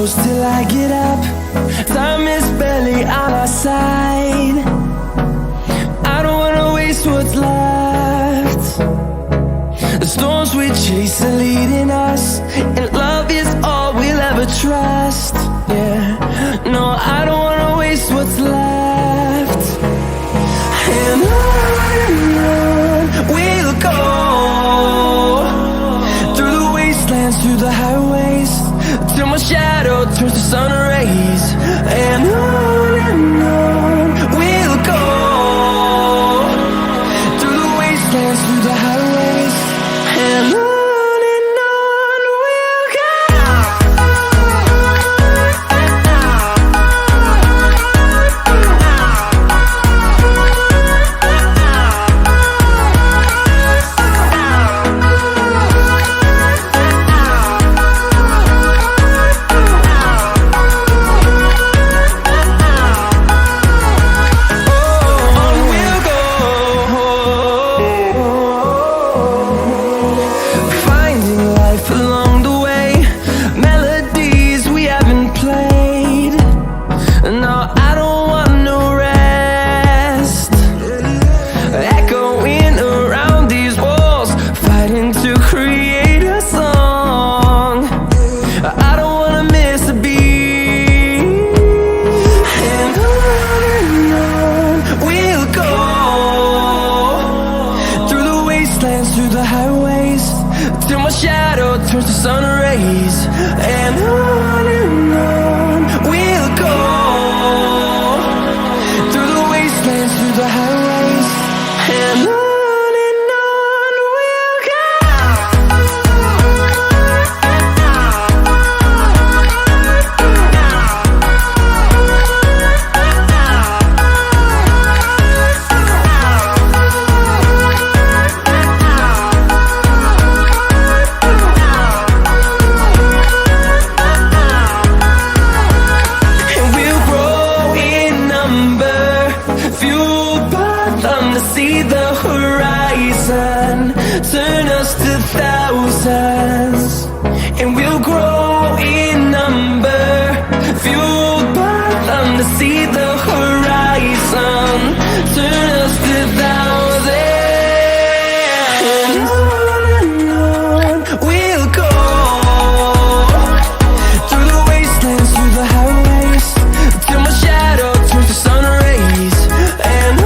close till I get up. Time is barely on our side. I don't wanna waste what's left. The storms we chase are leading us, and love is all we'll ever trust. Yeah, no, I don't wanna waste what's left. And on we'll go, through the wastelands, through the highways, till my shadow turns to sun rays. And on we'll go, through the wastelands, through the highways, and on we'll go. Through the highways, till my shadow turns to sun rays. And on we'll go, through the wastelands, through the highways, and on we'll go. See the horizon, turn us to thousands, and we'll grow in number, fueled by them to see the horizon, turn us to thousands. And on we'll go, through the wastelands, through the highways, till my shadow turns to sun rays. And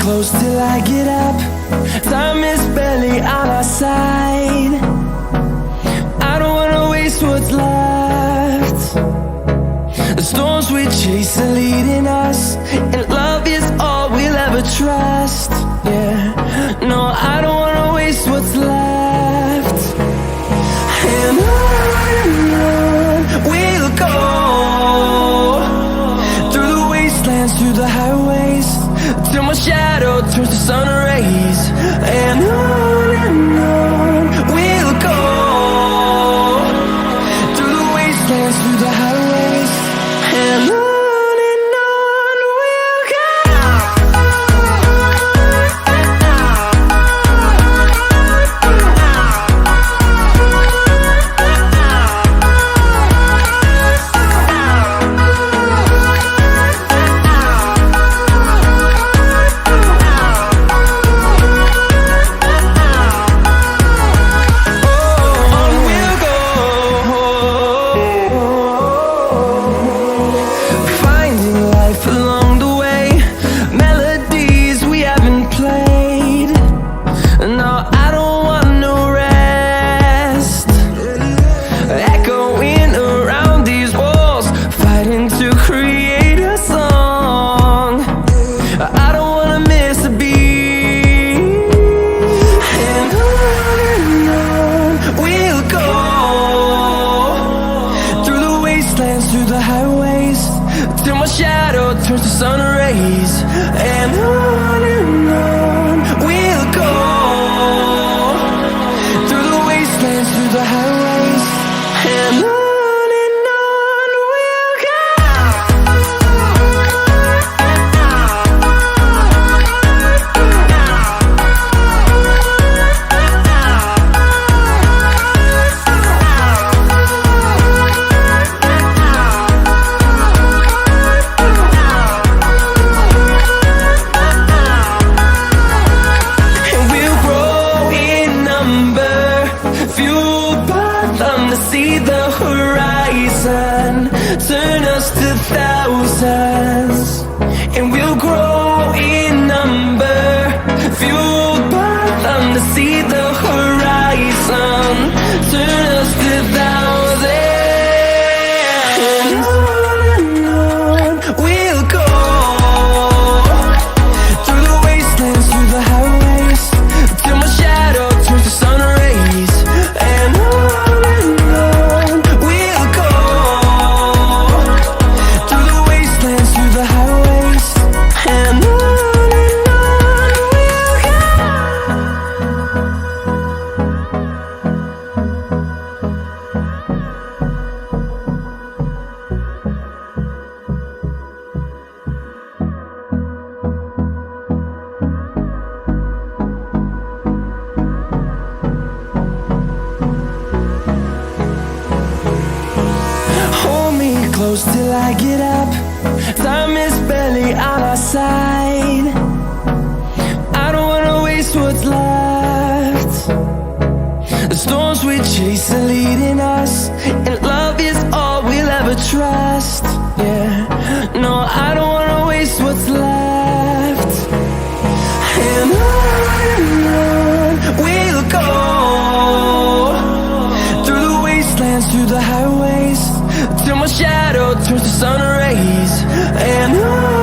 close till I get up. Time is barely on our side. I don't wanna waste what's left. The storms we chase are leading us, and love is all we'll ever trust. Yeah, no, I don't wanna waste what's left. And on we'll go, through the wastelands, through the highways, till my shadow turns to sun rays. And on we'll go, through the wastelands, through the highways, and on we'll go. wastelands, through the highways, till my shadow turns to sun rays. And on we'll go, through the wastelands, through the highways, and on we'll go. See the horizon, turn us to thousands, and we'll grow in number, fueled by them to see the horizon, turn us to thousands. And on we'll go, through the wastelands, through the highways, till my shadow turns to sun rays. And on close till I get up. Time is barely on our side. I don't wanna waste what's left. The storms we chase are leading us, and love is all we'll ever trust. Yeah, no, I don't wanna waste what's left. And on we'll go, through the wastelands, through the highways, till my shadow turns to sun rays. And on